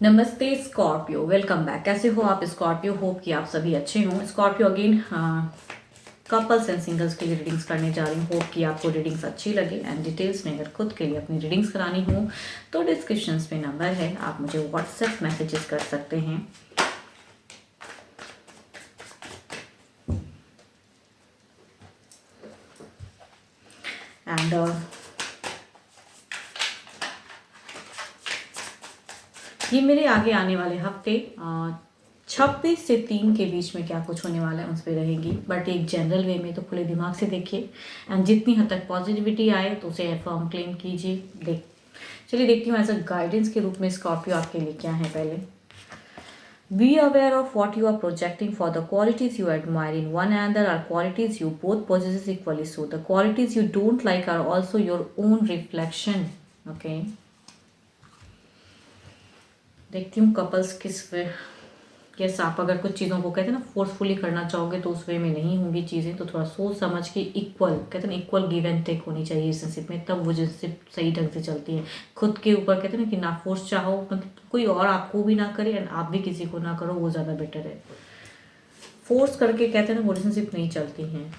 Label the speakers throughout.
Speaker 1: नमस्ते Scorpio, welcome back. कैसे हो आप स्कॉर्पियो? होप कि आप सभी अच्छे हों। Scorpio again couples and singles के लिए रीडिंग्स करने जा रही हूँ। होप कि आपको रीडिंग्स अच्छी लगे। एंड डिटेल्स में अगर खुद के लिए अपनी रीडिंग्स करानी हो तो डिस्क्रिप्शंस में नंबर है, आप मुझे व्हाट्सएप मैसेजेस कर सकते हैं। एंड ये मेरे आगे आने वाले हफ्ते 26 से 3 के बीच में क्या कुछ होने वाला है उस पर रहेगी, बट एक जनरल वे में तो खुले दिमाग से देखिए एंड जितनी हद तक पॉजिटिविटी आए तो उसे फर्म क्लेम कीजिए। चलिए देखती हूँ एज अ गाइडेंस के रूप में स्कॉर्पियो आपके लिए क्या है। पहले be aware of what you are projecting, for the qualities you admire in one another are qualities you both possess equally, so the qualities you don't like are also your own reflection. Okay, देखती हूँ couples किस वे। Yes, आप अगर कुछ चीज़ों को कहते हैं ना फोर्सफुली करना चाहोगे तो उस वे में नहीं होंगी चीज़ें, तो थोड़ा सोच समझ के इक्वल कहते हैं ना, इक्वल गिव एंड टेक होनी चाहिए रिलेशनशिप में, तब वो रिलेशनशिप सही ढंग से चलती है। खुद के ऊपर कहते हैं ना कि ना फोर्स चाहो, मतलब कोई और आपको भी ना करे एंड आप भी किसी को ना करो, वो ज़्यादा बेटर है। फोर्स करके कहते हैं ना वो रिलेशनशिप नहीं चलती हैं।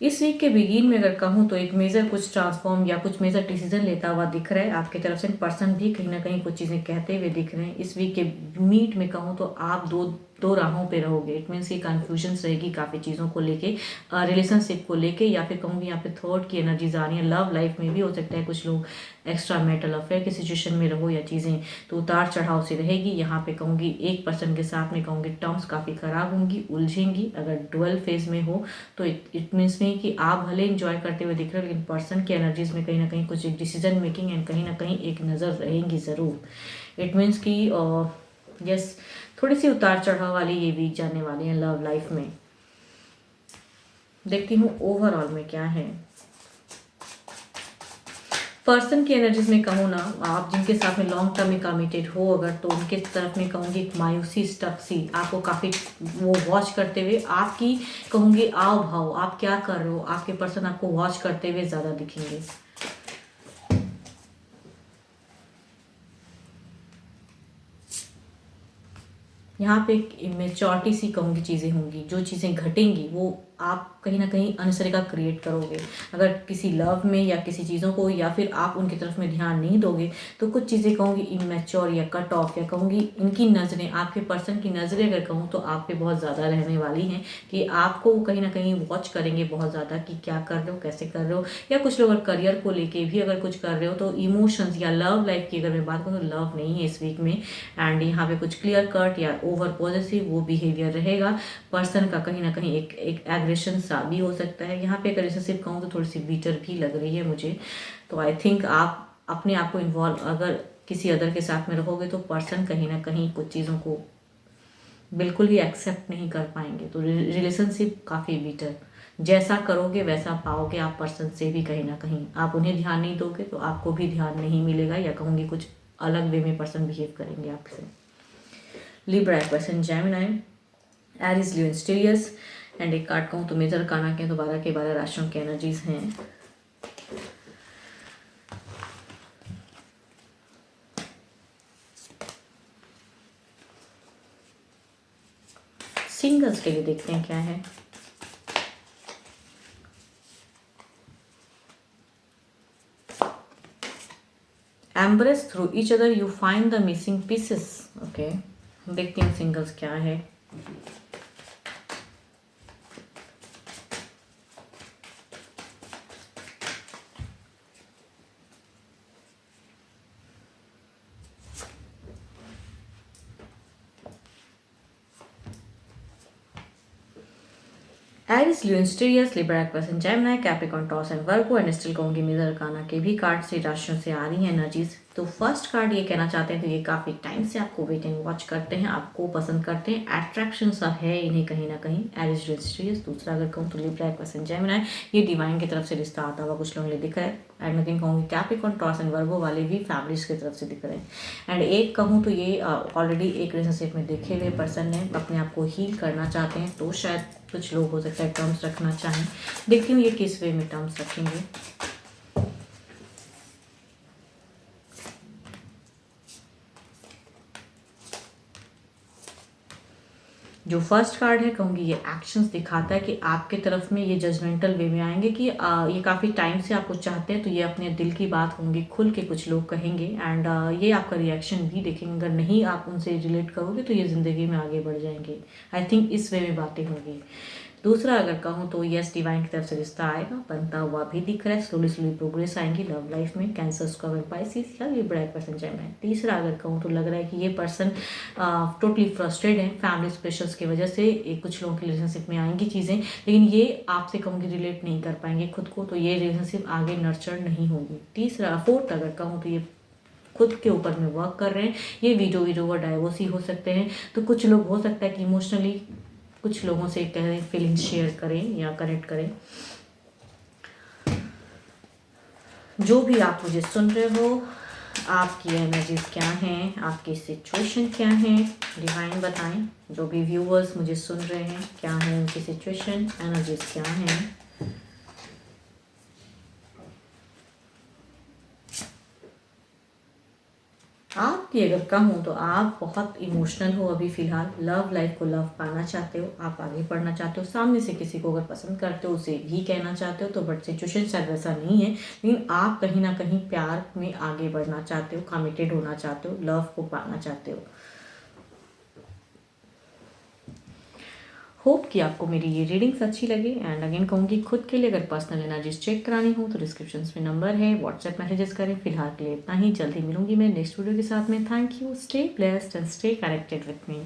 Speaker 1: इस वीक के बिगिन में अगर कहूँ तो एक मेजर कुछ ट्रांसफॉर्म या कुछ मेजर डिसीजन लेता हुआ दिख रहा है आपकी तरफ से। पर्सन भी कहीं ना कहीं कुछ चीज़ें कहते हुए दिख रहे हैं। इस वीक के मीट में कहूँ तो आप दो राहों पे रहोगे। इट मीन्स की कन्फ्यूजन्स रहेगी काफ़ी चीज़ों को लेके, रिलेशनशिप को लेके, या फिर कहूँगी यहाँ पे थर्ड की एनर्जीज आ रही है। लव लाइफ में भी हो सकता है कुछ लोग एक्स्ट्रा मैरिटल अफेयर की सिचुएशन में रहो या चीज़ें तो उतार चढ़ाव से रहेगी। यहाँ पे कहूँगी एक पर्सन के साथ में कहूँगी टर्म्स काफ़ी ख़राब होंगी, उलझेंगी। अगर डुअल फेज में हो तो इट मीन्स में कि आप भले इंजॉय करते हुए दिख रहे हो, लेकिन पर्सन की एनर्जीज में कहीं ना कहीं कुछ एक डिसीजन मेकिंग एंड कहीं ना कहीं एक नज़र रहेंगी ज़रूर। इट मीन्स कि यस, थोड़ी सी उतार चढ़ाव वाली ये वीक जाने वाली है लव लाइफ में। देखती हूँ ओवरऑल में क्या है। पर्सन की एनर्जीज में कहूँ ना, आप जिनके साथ में लॉन्ग टर्म में कमिटेड हो अगर, तो उनके तरफ में कहूँगी एक मायूसी स्टक सी आपको काफ़ी वो वॉच करते हुए, आपकी कहूँगी आव भाव, आप क्या कर रहे हो, आपके पर्सन आपको वॉच करते हुए ज़्यादा दिखेंगे। यहाँ पे एक इमेच्योरिटी सी कहूँगी चीज़ें होंगी, जो चीज़ें घटेंगी वो आप कहीं ना कहीं अनसरिका क्रिएट करोगे। अगर किसी लव में या किसी चीज़ों को, या फिर आप उनकी तरफ में ध्यान नहीं दोगे तो कुछ चीज़ें कहूँगी इमेच्योर या कट ऑफ, या कहूँगी इनकी नज़रें, आपके पर्सन की नज़रें अगर कहूँ तो आप पे बहुत ज़्यादा रहने वाली हैं कि आपको कहीं ना कहीं वॉच करेंगे बहुत ज़्यादा कि क्या कर रहे हो, कैसे कर रहे हो। या कुछ लोग अगर करियर को लेके भी अगर कुछ कर रहे हो तो इमोशंस या लव लाइफ की अगर मैं बात करूँ तो लव नहीं है इस वीक में। एंड यहाँ पे कुछ क्लियर कट या ओवर पॉजिटिव वो बिहेवियर रहेगा पर्सन का, कहीं ना कहीं एक एग्रेशन सा भी हो सकता है। यहाँ पे अगर रिलेशनशिप कहूँ तो थोड़ी सी बीटर भी लग रही है मुझे। तो आई थिंक आप अपने आप को इन्वॉल्व अगर किसी अदर के साथ में रहोगे तो पर्सन कहीं ना कहीं कुछ चीज़ों को बिल्कुल ही एक्सेप्ट नहीं कर पाएंगे। तो रिलेशनशिप काफ़ी बीटर, जैसा करोगे वैसा पाओगे आप पर्सन से भी। कहीं ना कहीं आप उन्हें ध्यान नहीं दोगे तो आपको भी ध्यान नहीं मिलेगा, या कहूँगी कुछ अलग वे में पर्सन बिहेव करेंगे आपसे। Libra person Gemini, Aries Leo mysterious. And एक कार्ड कहूँ तो मेजर काना के तो 12 के 12 राशियों की एनर्जीज हैं। सिंगल्स के लिए देखते हैं क्या है। Embrace through each other you find the missing pieces. Okay, देखते हैं सिंगल्स क्या है। Aries Leo mysterious, Libra person Gemini, Capricorn toss and Virgo. And still कहूँगी मेजर काना के भी कार्ड से राशियों से आ रही हैं एनर्जीज। तो फर्स्ट कार्ड ये कहना चाहते हैं तो ये काफ़ी टाइम से आपको वेट एंड वॉच करते हैं, आपको पसंद करते हैं, अट्रैक्शन सा है इन्हें कहीं ना कहीं। Aries Leo mysterious. दूसरा अगर कहूँ तो लिब्रा पर्सन जेमिनी, ये डिवाइन की तरफ से रिश्ता आता हुआ कुछ लोगों ने दिख रहा है। एंड अगेन कहूँगी कैप्रिकॉर्न टॉस एंड वर्गो वाले भी फैमिलीज की तरफ से दिख रहे हैं। एंड एक कहूँ तो ये ऑलरेडी एक रिलेशनशिप में देखे हुए पर्सन ने अपने आप को हील करना चाहते हैं, तो शायद कुछ लोग हो सकता है टर्म्स रखना चाहें। देखती हूँ ये किस वे में टर्म्स रखेंगे। जो फर्स्ट कार्ड है कहूँगी ये एक्शंस दिखाता है कि आपके तरफ में ये जजमेंटल वे में आएंगे कि ये काफ़ी टाइम से आपको चाहते हैं, तो ये अपने दिल की बात होंगी खुल के कुछ लोग कहेंगे। एंड ये आपका रिएक्शन भी देखेंगे, अगर नहीं आप उनसे रिलेट करोगे तो ये ज़िंदगी में आगे बढ़ जाएंगे। आई थिंक इस वे में बातें होंगी। दूसरा अगर कहूँ तो यस, डिवाइन की तरफ से रिश्ता आएगा, बनता हुआ भी दिख रहा है, स्लोली स्लोली प्रोग्रेस आएंगी लव लाइफ में, कैंसर, स्कॉर्पियो, पाइसिस या लिब्रा पर्सन जेमिनी। तीसरा अगर कहूँ तो लग रहा है कि ये पर्सन टोटली फ्रस्ट्रेटेड है फैमिली स्पेशल्स की वजह से। कुछ लोगों की रिलेशनशिप में आएंगी चीज़ें, लेकिन ये आपसे कहूँगी रिलेट नहीं कर पाएंगे खुद को, तो ये रिलेशनशिप आगे नर्चर नहीं होगी। फोर्थ अगर कहूँ तो ये खुद के ऊपर में वर्क कर रहे हैं, ये वीडियो व डाइवोर्स ही हो सकते हैं। तो कुछ लोग हो सकता है कि इमोशनली कुछ लोगों से कहें फीलिंग्स शेयर करें या कनेक्ट करें। जो भी आप मुझे सुन रहे हो, आपकी एनर्जीज क्या हैं, आपकी सिचुएशन क्या है, डिवाइन बताएं। जो भी व्यूअर्स मुझे सुन रहे हैं, क्या है उनकी सिचुएशन, एनर्जीज क्या हैं। आपकी अगर कहूँ तो आप बहुत इमोशनल हो अभी फ़िलहाल, लव लाइफ को लव पाना चाहते हो, आप आगे बढ़ना चाहते हो, सामने से किसी को अगर पसंद करते हो उसे भी कहना चाहते हो, तो बट सिचुएशन शायद वैसा नहीं है, लेकिन आप कहीं ना कहीं प्यार में आगे बढ़ना चाहते हो, कमिटेड होना चाहते हो, लव को पाना चाहते हो। होप कि आपको मेरी ये रीडिंग्स अच्छी लगे। एंड अगेन कहूँगी खुद के लिए अगर पर्सनल एनर्जीज चेक करानी हो तो डिस्क्रिप्शन में नंबर है, व्हाट्सएप मैसेजेस करें। फिलहाल के लिए इतना ही, जल्दी मिलूंगी मैं नेक्स्ट वीडियो के साथ में। Thank you, stay blessed and stay connected with me.